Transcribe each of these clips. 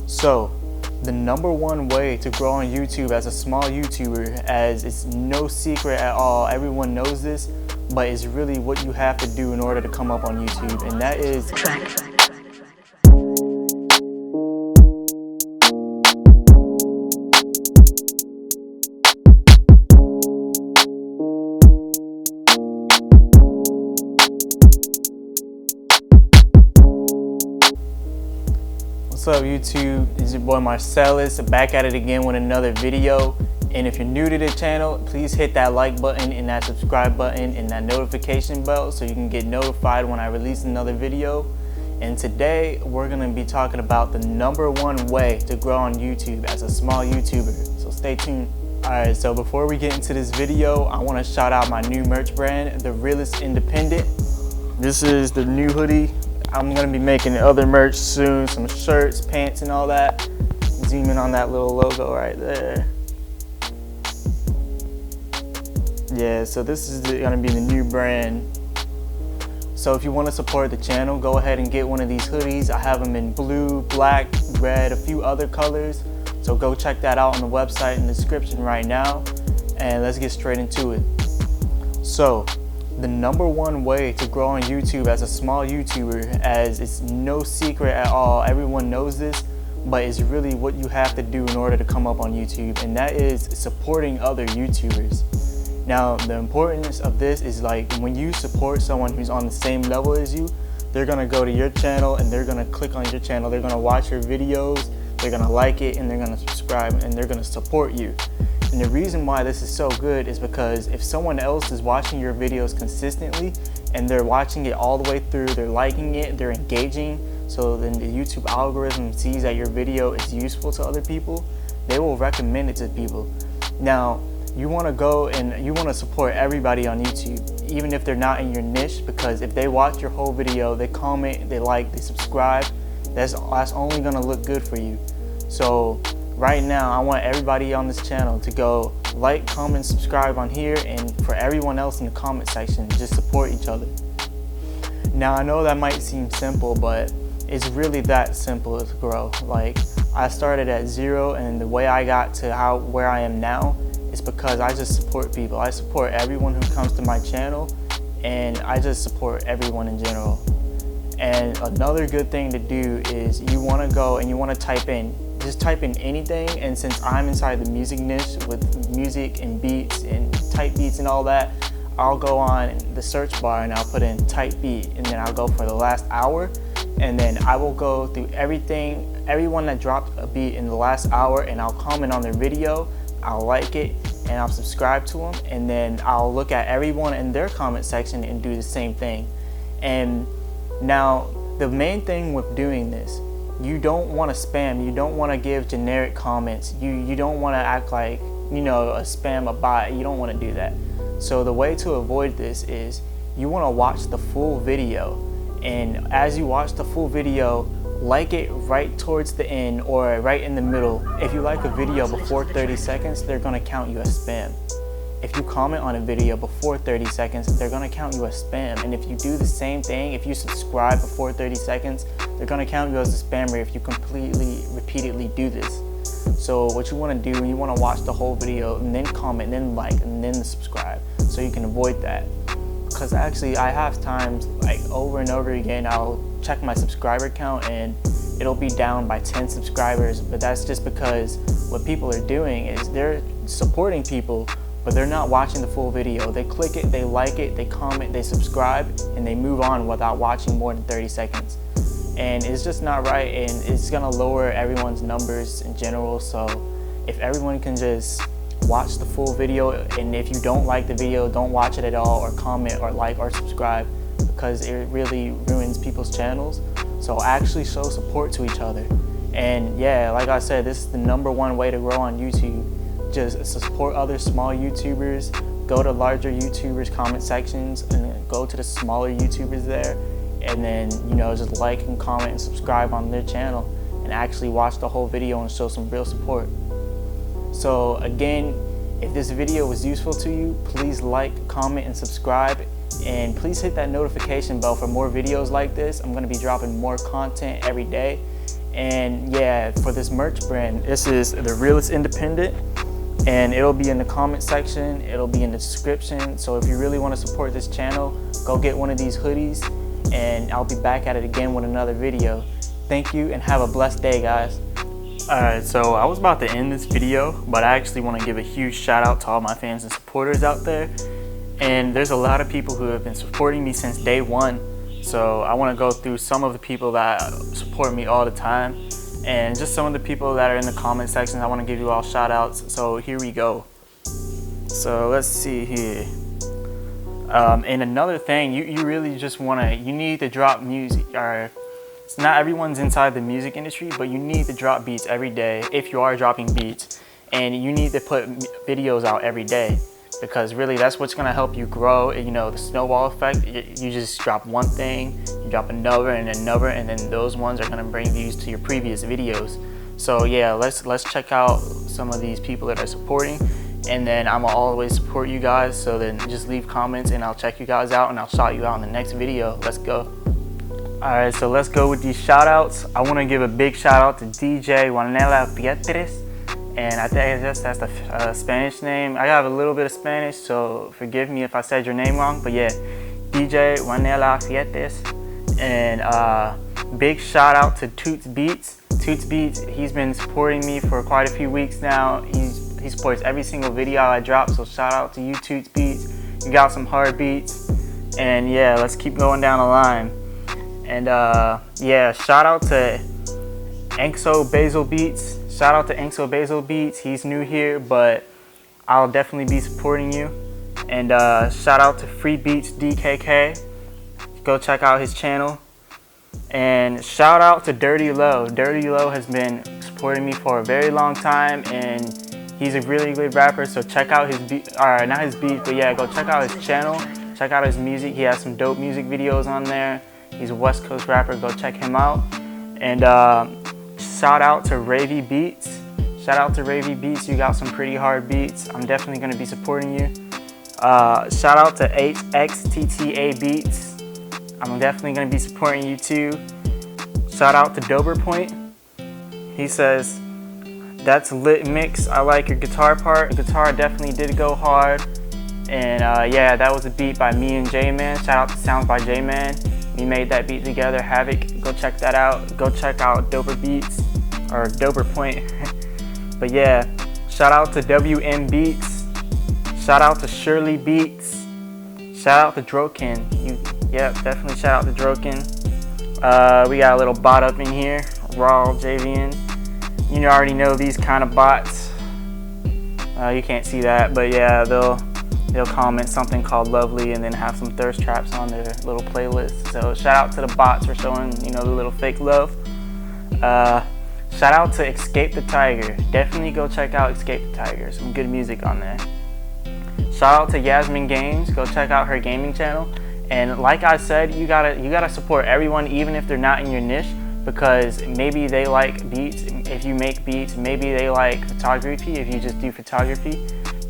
So, the number one way to grow on YouTube as a small YouTuber, as it's no secret at all, everyone knows this, but it's really what you have to do in order to come up on YouTube, and that is What's up YouTube, it's your boy Marcellus, back at it again with another video. And if you're new to the channel, please hit that like button and that subscribe button and that notification bell so you can get notified when I release another video. And today we're going to be talking about the number one way to grow on YouTube as a small YouTuber, so stay tuned. Alright, so before we get into this video, I want to shout out my new merch brand, The Realest Independent. This is the new hoodie. I'm going to be making other merch soon, some shirts, pants, and all that. Zoom in on that little logo right there. Yeah, so this is going to be the new brand. So if you want to support the channel, go ahead and get one of these hoodies. I have them in blue, black, red, a few other colors. So go check that out on the website in the description right now. And let's get straight into it. So, the number one way to grow on YouTube as a small YouTuber, as it's no secret at all, everyone knows this, but it's really what you have to do in order to come up on YouTube, and that is supporting other YouTubers. Now, the importance of this is like when you support someone who's on the same level as you, they're gonna go to your channel and they're gonna click on your channel, they're gonna watch your videos, they're gonna like it, and they're gonna subscribe, and they're gonna support you. And the reason why this is so good is because if someone else is watching your videos consistently and they're watching it all the way through, they're liking it, they're engaging, so then the YouTube algorithm sees that your video is useful to other people, they will recommend it to people. Now, you want to go and you want to support everybody on YouTube, even if they're not in your niche, because if they watch your whole video, they comment, they like, they subscribe, that's only going to look good for you. So right now, I want everybody on this channel to go like, comment, subscribe on here, and for everyone else in the comment section, just support each other. Now, I know that might seem simple, but it's really that simple to grow. Like, I started at 0, and the way I got to where I am now is because I just support people. I support everyone who comes to my channel, and I just support everyone in general. And another good thing to do is you want to go and you want to just type in anything, and since I'm inside the music niche with music and beats and type beats and all that, I'll go on the search bar and I'll put in type beat, and then I'll go for the last hour, and then I will go through everyone that dropped a beat in the last hour, and I'll comment on their video, I'll like it, and I'll subscribe to them, and then I'll look at everyone in their comment section and do the same thing. And now the main thing with doing this, you don't want to spam, you don't want to give generic comments, you don't want to act like, you know, a spam, a bot, you don't want to do that. So the way to avoid this is you want to watch the full video, and as you watch the full video, like it right towards the end or right in the middle. If you like a video before 30 seconds, they're going to count you as spam. If you comment on a video before 30 seconds, they're going to count you as spam. And if you do the same thing, if you subscribe before 30 seconds, they're going to count you as a spammer if you repeatedly do this. So what you want to do, you want to watch the whole video and then comment, and then like, and then subscribe, so you can avoid that. Because actually I have times like over and over again, I'll check my subscriber count and it'll be down by 10 subscribers, but that's just because what people are doing is they're supporting people, but they're not watching the full video. They click it, they like it, they comment, they subscribe, and they move on without watching more than 30 seconds. And it's just not right, and it's gonna lower everyone's numbers in general. So if everyone can just watch the full video, and if you don't like the video, don't watch it at all, or comment or like or subscribe, because it really ruins people's channels. So actually show support to each other. And yeah, like I said, this is the number one way to grow on YouTube. Just support other small YouTubers, go to larger YouTubers comment sections and then go to the smaller YouTubers there, and then, you know, just like and comment and subscribe on their channel and actually watch the whole video and show some real support. So again, if this video was useful to you, please like, comment, and subscribe, and please hit that notification bell for more videos like this. I'm going to be dropping more content every day. And yeah, for this merch brand, this is the Realist Independent, and it'll be in the comment section, it'll be in the description. So if you really want to support this channel, go get one of these hoodies, and I'll be back at it again with another video. Thank you and have a blessed day, guys. Alright, so I was about to end this video, but I actually want to give a huge shout out to all my fans and supporters out there. And there's a lot of people who have been supporting me since day one. So I want to go through some of the people that support me all the time, and just some of the people that are in the comment sections. I want to give you all shout outs. So here we go. So let's see here. And another thing, you really just want to, you need to drop music. Not everyone's inside the music industry, but you need to drop beats every day if you are dropping beats, and you need to put videos out every day, because really that's what's going to help you grow. You know, the snowball effect. You just drop one thing, you drop another and another, and then those ones are going to bring views to your previous videos. So yeah, let's check out some of these people that are supporting, and then I'm gonna always support you guys. So then just leave comments and I'll check you guys out, and I'll shout you out in the next video. Let's go. Alright, so let's go with these shout outs. I want to give a big shout out to DJ Juanela Fietres, and I think that's the Spanish name. I have a little bit of Spanish, so forgive me if I said your name wrong, but yeah, DJ Juanela Fietres. And big shout out to Toots Beats. Toots Beats, he's been supporting me for quite a few weeks now. He supports every single video I drop, so shout out to you, Toots Beats. You got some hard beats, and yeah, let's keep going down the line. And yeah, shout out to Enxo Basil Beats. Shout out to Enxo Basil Beats. He's new here, but I'll definitely be supporting you. And shout out to Free Beats DKK. Go check out his channel. And shout out to Dirty Low. Dirty Low has been supporting me for a very long time, and he's a really good rapper. So check out his beat, or not his beats, but yeah, go check out his channel. Check out his music. He has some dope music videos on there. He's a West Coast rapper. Go check him out. And shout out to Ravy Beats. Shout out to Ravy Beats. You got some pretty hard beats. I'm definitely going to be supporting you. Shout out to HXTTA Beats. I'm definitely going to be supporting you too. Shout out to Dober Point. He says, "That's lit mix. I like your guitar part." The guitar definitely did go hard. And yeah, that was a beat by me and J-Man. Shout out to Sounds by J-Man. We made that beat together, Havoc. Go check that out. Go check out Dober Beats, or Dober Point. But yeah, shout out to WM Beats. Shout out to Shirley Beats. Shout out to Drokin. Yeah, definitely shout out to Drokin. We got a little bot up in here, Raw JVN. You already know these kind of bots. You can't see that, but yeah, they'll comment something called lovely and then have some thirst traps on their little playlist. So shout out to the bots for showing, the little fake love. Shout out to Escape the Tiger. Definitely go check out Escape the Tiger. Some good music on there. Shout out to Yasmin Games. Go check out her gaming channel. And like I said, you gotta support everyone, even if they're not in your niche, because maybe they like beats if you make beats. Maybe they like photography if you just do photography.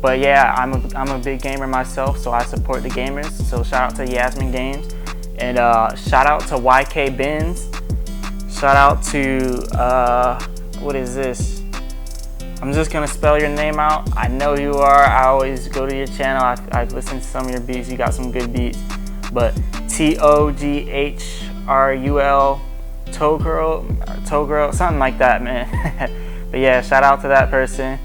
But yeah, I'm a big gamer myself, so I support the gamers. So shout out to Yasmin Games. And shout out to YK Benz. Shout out to, what is this? I'm just gonna spell your name out. I know you are. I always go to your channel. I've listened to some of your beats. You got some good beats. But TOGHRUL, Toe Girl, something like that, man. But yeah, shout out to that person.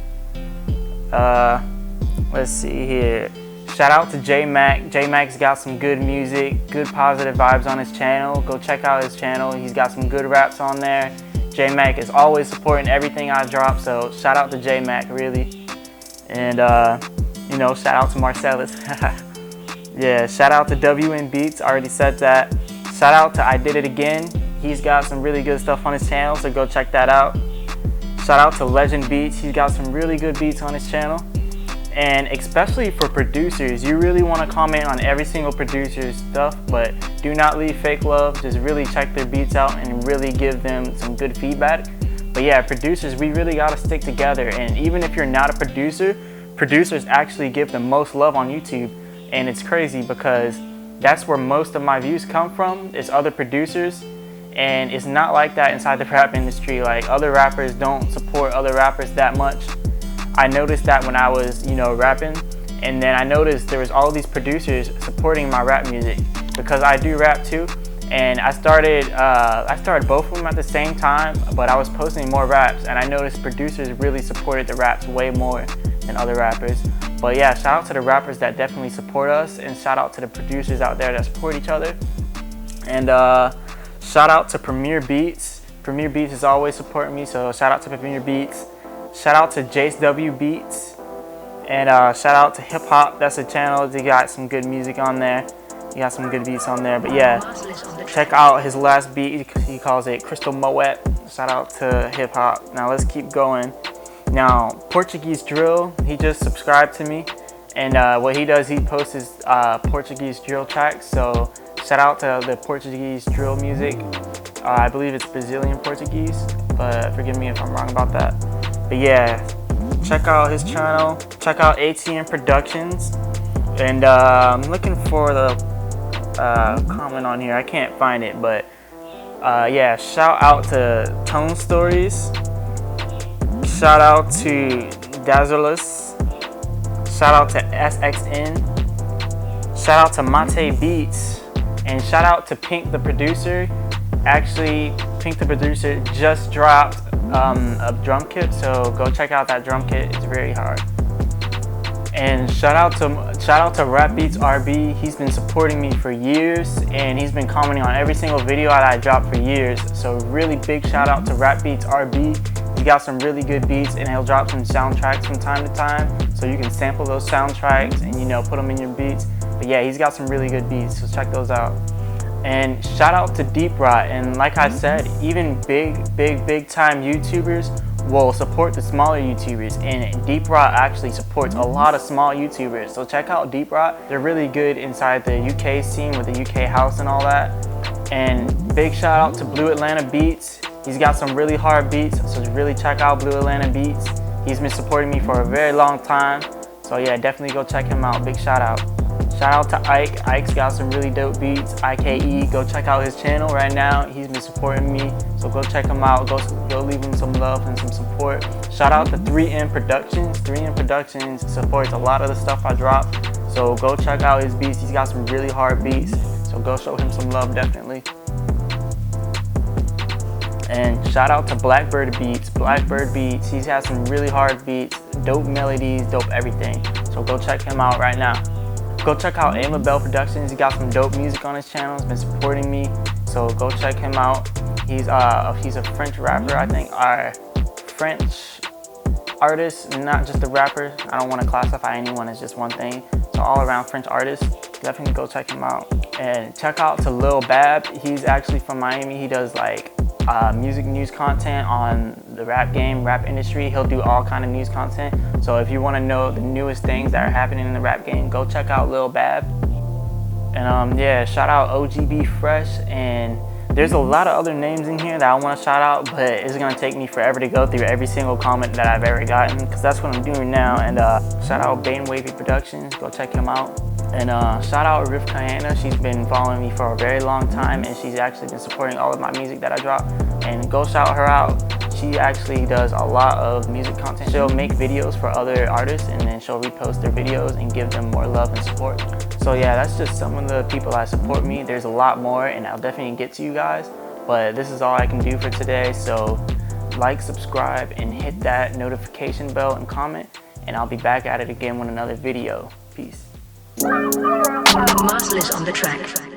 Let's see here. Shout out to J-Mac. J-Mac's got some good music, good positive vibes on his channel. Go check out his channel. He's got some good raps on there. J-Mac is always supporting everything I drop, so shout out to J-Mac, really. And, shout out to Marcellus. Yeah, shout out to WN Beats. I already said that. Shout out to I Did It Again. He's got some really good stuff on his channel, so go check that out. Shout out to Legend Beats. He's got some really good beats on his channel. And especially for producers, you really want to comment on every single producer's stuff, but do not leave fake love. Just really check their beats out and really give them some good feedback. But yeah, producers, we really got to stick together. And even if you're not a producer, producers actually give the most love on YouTube. And it's crazy because that's where most of my views come from, is other producers. and it's not like that inside the rap industry. Like, other rappers don't support other rappers that much. I noticed that when I was, you know, rapping, and then I noticed there was all these producers supporting my rap music because I do rap too. And I started both of them at the same time, but I was posting more raps, and I noticed producers really supported the raps way more than other rappers. But yeah, shout out to the rappers that definitely support us, and shout out to the producers out there that support each other. And shout out to Premier Beats. Premier Beats is always supporting me, so shout out to Premier Beats. Shout out to Jace W Beats, and shout out to Hip Hop. That's a channel. They got some good music on there. He got some good beats on there. But yeah, check out his last beat. He calls it Crystal Moet. Shout out to Hip Hop. Now let's keep going. Now, Portuguese Drill, he just subscribed to me, and what he does, he posts his Portuguese drill tracks. So shout out to the Portuguese drill music. I believe it's Brazilian Portuguese, but forgive me if I'm wrong about that. But yeah, check out his channel. Check out ATM Productions. And I'm looking for the comment on here. I can't find it, but yeah, shout out to Tone Stories. Shout out to Dazzleless. Shout out to SXN. Shout out to Mate Beats. And shout out to Pink the producer. Actually, Pink the producer just dropped a drum kit, so go check out that drum kit. It's very hard. And shout out to Rap Beats RB. He's been supporting me for years, and he's been commenting on every single video that I dropped for years. So really big shout out to Rap Beats RB. He got some really good beats, and he'll drop some soundtracks from time to time, so you can sample those soundtracks and, you know, put them in your beats. But yeah, he's got some really good beats, so check those out. And shout out to Deep Rot. And like I said, even big time YouTubers will support the smaller YouTubers, and Deep Rot actually supports a lot of small YouTubers. So check out Deep Rot. They're really good inside the UK scene with the UK house and all that. And big shout out to Blue Atlanta Beats. He's got some really hard beats, so really check out Blue Atlanta Beats. He's been supporting me for a very long time, so yeah, definitely go check him out. Big shout out. Shout out to Ike. Ike's got some really dope beats. IKE, go check out his channel right now. He's been supporting me, so go check him out. Go leave him some love and some support. Shout out to 3M Productions. 3M Productions supports a lot of the stuff I drop, so go check out his beats. He's got some really hard beats, so go show him some love, definitely. And shout out to Blackbird Beats. Blackbird Beats, he's had some really hard beats, dope melodies, dope everything. So go check him out right now. Go check out Bell Productions. He got some dope music on his channel. He's been supporting me, so go check him out. He's a French rapper, I think, or French artist, not just a rapper. I don't want to classify anyone as just one thing. So all around French artist. Definitely go check him out. And check out to Lil Bab. He's actually from Miami. He does like music news content on the rap game, rap industry. He'll do all kind of news content. So if you want to know the newest things that are happening in the rap game, go check out Lil Bab. And yeah, shout out OGB Fresh. And there's a lot of other names in here that I want to shout out, but it's gonna take me forever to go through every single comment that I've ever gotten, because that's what I'm doing now. And shout out Bane Wavy Productions. Go check him out. And shout out Riff Kayana. She's been following me for a very long time, and she's actually been supporting all of my music that I drop. And go shout her out. She actually does a lot of music content. She'll make videos for other artists, and then she'll repost their videos and give them more love and support. So yeah, that's just some of the people that support me. There's a lot more, and I'll definitely get to you guys, but this is all I can do for today. So like, subscribe, and hit that notification bell and comment, and I'll be back at it again with another video. Peace. Marcellus on the track.